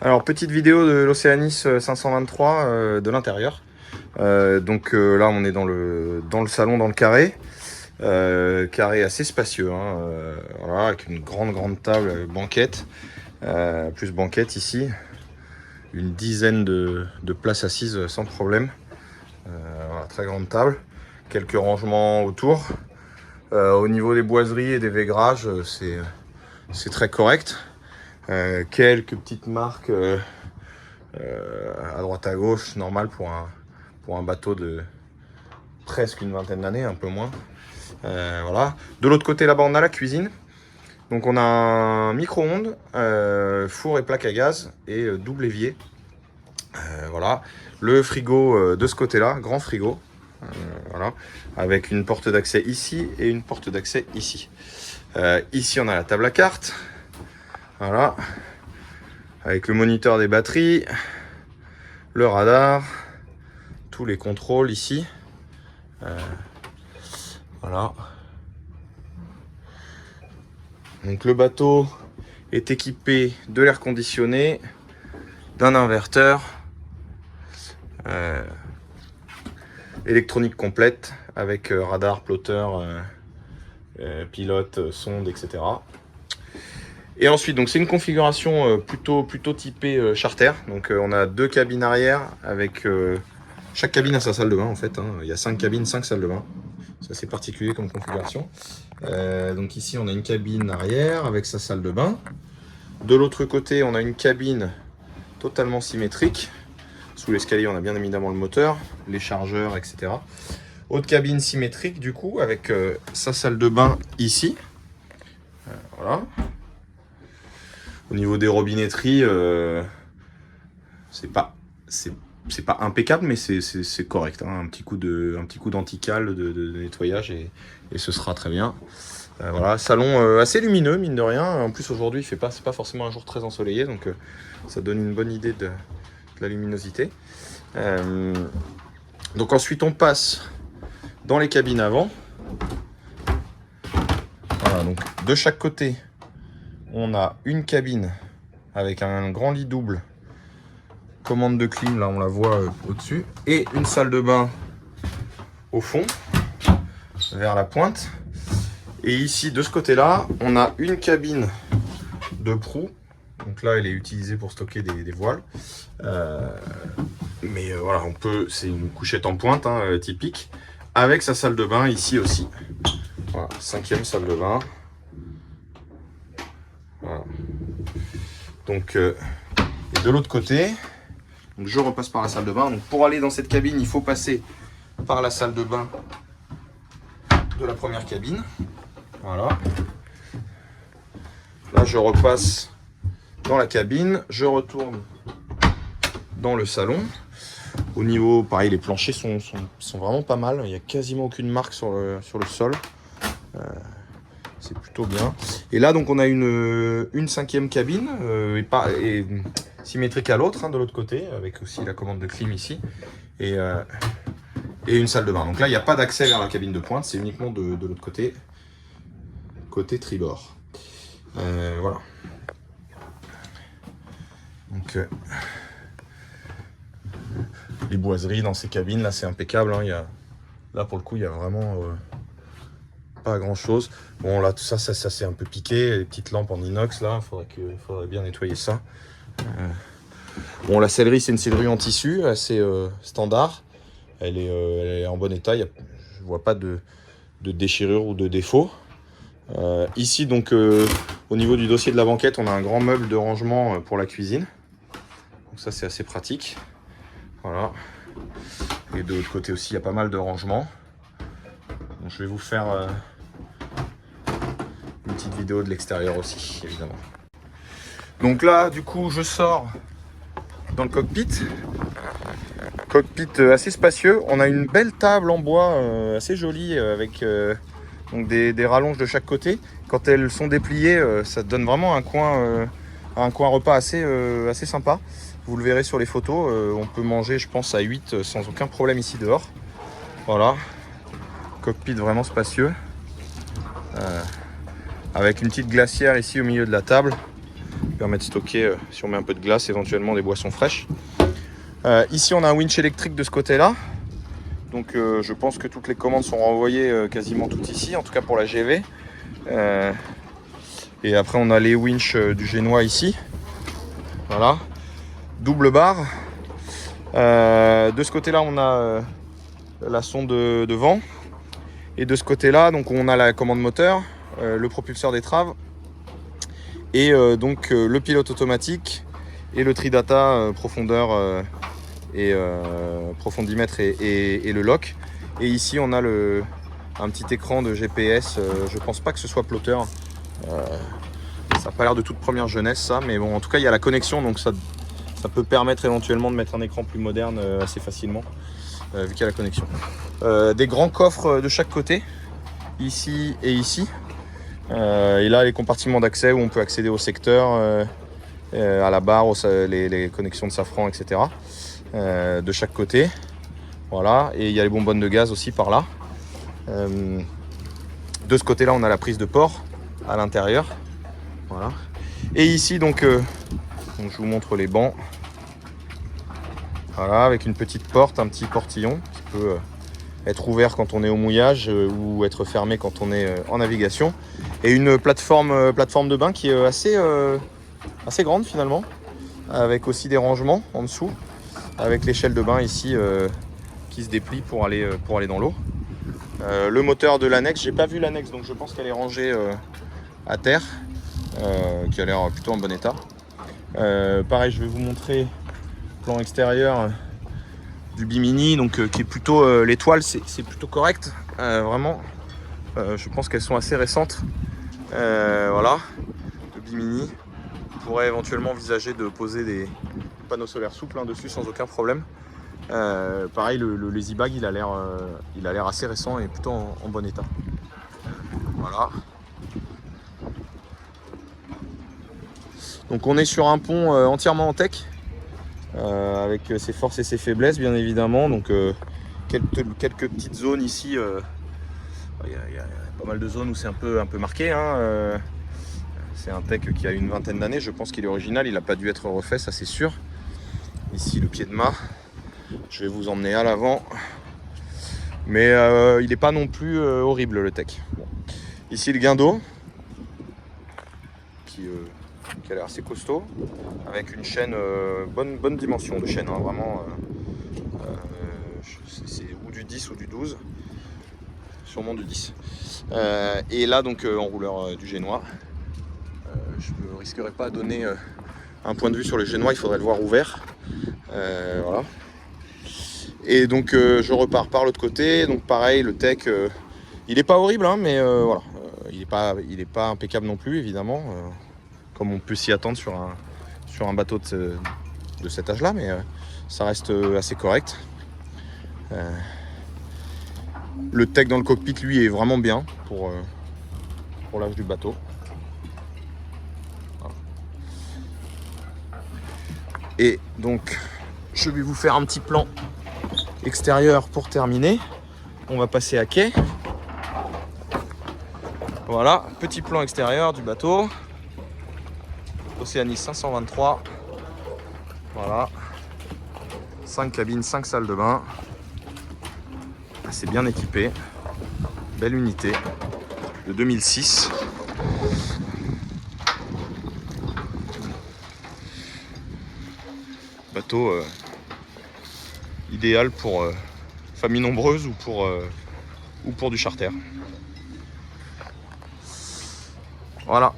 Alors, petite vidéo de l'Oceanis 523 de l'intérieur. Là, on est dans le salon, dans le carré. Carré assez spacieux, hein, voilà, avec une grande table banquette. Plus banquette ici. Une dizaine de places assises sans problème. Voilà, très grande table. Quelques rangements autour. Au niveau des boiseries et des vaigrages, c'est très correct. Quelques petites marques à droite à gauche, normal pour un bateau de presque une vingtaine d'années, un peu moins. Voilà. De l'autre côté là-bas on a la cuisine. Donc on a un micro-ondes, four et plaque à gaz et double évier. Voilà. Le frigo de ce côté-là, grand frigo. Voilà. Avec une porte d'accès ici et une porte d'accès ici. Ici on a la table à cartes. Voilà. Avec le moniteur des batteries, le radar, tous les contrôles ici. Voilà. Donc le bateau est équipé de l'air conditionné, d'un inverteur, électronique complète avec radar, plotter, pilote, sonde, etc. Et ensuite, donc c'est une configuration plutôt typée charter. Donc on a deux cabines arrière avec chaque cabine a sa salle de bain en fait. Hein. Il y a 5 cabines, 5 salles de bain. C'est assez particulier comme configuration. Donc ici on a une cabine arrière avec sa salle de bain. De l'autre côté on a une cabine totalement symétrique. Sous l'escalier on a bien évidemment le moteur, les chargeurs, etc. Autre cabine symétrique du coup avec sa salle de bain ici. Voilà. Au niveau des robinetteries, c'est pas impeccable, mais c'est correct. Hein. Un petit coup d'anticale de nettoyage et ce sera très bien. Voilà, salon assez lumineux mine de rien. En plus aujourd'hui, c'est pas forcément un jour très ensoleillé, donc ça donne une bonne idée de la luminosité. Donc ensuite, on passe dans les cabines avant. Voilà, donc de chaque côté, on a une cabine avec un grand lit double, commande de clim, là on la voit au-dessus, et une salle de bain au fond, vers la pointe. Et ici, de ce côté-là, on a une cabine de proue. Donc là, elle est utilisée pour stocker des voiles. Voilà, c'est une couchette en pointe, hein, typique, avec sa salle de bain ici aussi. Voilà, 5e salle de bain. Voilà. Donc, et de l'autre côté, donc je repasse par la salle de bain. Donc pour aller dans cette cabine, il faut passer par la salle de bain de la première cabine. Voilà. Là, je repasse dans la cabine, je retourne dans le salon. Au niveau, pareil, les planchers sont vraiment pas mal. Il n'y a quasiment aucune marque sur le sol. C'est plutôt bien. Et là, donc, on a une 5e cabine et symétrique à l'autre, hein, de l'autre côté, avec aussi la commande de clim ici. Et une salle de bain. Donc là, il n'y a pas d'accès vers la cabine de pointe, c'est uniquement de l'autre côté, côté tribord. Voilà. Donc, les boiseries dans ces cabines, là, c'est impeccable. Hein. Là, pour le coup, il n'y a vraiment pas grand chose. Bon, là, tout ça c'est un peu piqué. Les petites lampes en inox, là, il faudrait bien nettoyer ça. Bon, la sellerie, c'est une sellerie en tissu, assez standard. Elle est en bon état. Je ne vois pas de déchirure ou de défaut. Ici, donc, au niveau du dossier de la banquette, on a un grand meuble de rangement pour la cuisine. Donc ça, c'est assez pratique. Voilà. Et de l'autre côté aussi, il y a pas mal de rangements. Donc, je vais vous faire une petite vidéo de l'extérieur aussi, évidemment. Donc là, du coup, je sors dans le cockpit. Cockpit assez spacieux. On a une belle table en bois assez jolie avec donc des rallonges de chaque côté. Quand elles sont dépliées, ça donne vraiment un coin repas assez sympa. Vous le verrez sur les photos. On peut manger, je pense, à 8 sans aucun problème ici dehors. Voilà. Cockpit vraiment spacieux. Avec une petite glacière ici au milieu de la table. permet de stocker, si on met un peu de glace, éventuellement des boissons fraîches. Ici on a un winch électrique de ce côté-là. Donc je pense que toutes les commandes sont renvoyées quasiment toutes ici, en tout cas pour la GV. Et après on a les winches du génois ici. Voilà. Double barre. De ce côté-là on a la sonde de vent. Et de ce côté-là, donc on a la commande moteur, le propulseur d'étrave et donc le pilote automatique et le tridata profondeur et profondimètre et le lock. Et ici on a un petit écran de GPS. Je pense pas que ce soit plotter. Ça n'a pas l'air de toute première jeunesse ça, mais bon, en tout cas il y a la connexion, donc ça peut permettre éventuellement de mettre un écran plus moderne assez facilement. Vu qu'il y a la connexion. Des grands coffres de chaque côté, ici et ici. Et là, les compartiments d'accès où on peut accéder au secteur, à la barre, les connexions de safran, etc. De chaque côté. Voilà. Et il y a les bonbonnes de gaz aussi par là. De ce côté-là, on a la prise de port à l'intérieur. Voilà. Et ici, donc je vous montre les bancs. Voilà, avec une petite porte, un petit portillon qui peut être ouvert quand on est au mouillage ou être fermé quand on est en navigation. Et une plateforme de bain qui est assez grande finalement, avec aussi des rangements en dessous, avec l'échelle de bain ici qui se déplie pour aller dans l'eau. Le moteur de l'annexe, j'ai pas vu l'annexe, donc je pense qu'elle est rangée à terre, qui a l'air plutôt en bon état. Pareil, je vais vous montrer plan extérieur du Bimini, donc qui est plutôt l'étoile, c'est plutôt correct, vraiment. Je pense qu'elles sont assez récentes. Voilà, le Bimini. On pourrait éventuellement envisager de poser des panneaux solaires souples dessus sans aucun problème. Pareil, le lazy bag, il a l'air assez récent et plutôt en bon état. Voilà. Donc on est sur un pont entièrement en tech. Avec ses forces et ses faiblesses bien évidemment, donc quelques petites zones ici, il y a pas mal de zones où c'est un peu marqué, hein. C'est un tech qui a une vingtaine d'années, je pense qu'il est original, il n'a pas dû être refait, ça c'est sûr. Ici le pied de mât, je vais vous emmener à l'avant, mais il n'est pas non plus horrible le tech. Bon. Ici le guindeau qui a l'air assez costaud, avec une chaîne, bonne dimension de chaîne, hein, vraiment, c'est ou du 10 ou du 12, sûrement du 10. Et là donc en rouleur du génois, je ne risquerai pas de donner un point de vue sur le génois, il faudrait le voir ouvert. Voilà. Et donc je repars par l'autre côté, donc pareil, le tech, il n'est pas horrible, hein, mais voilà, il est pas impeccable non plus évidemment. Comme on peut s'y attendre sur un bateau de cet âge-là, mais ça reste assez correct. Le tech dans le cockpit, lui, est vraiment bien pour l'âge du bateau. Voilà. Et donc, je vais vous faire un petit plan extérieur pour terminer. On va passer à quai. Voilà, petit plan extérieur du bateau. Océanis 523. Voilà. 5 cabines, 5 salles de bain. C'est bien équipé. Belle unité de 2006. Bateau idéal pour famille nombreuse ou pour du charter. Voilà.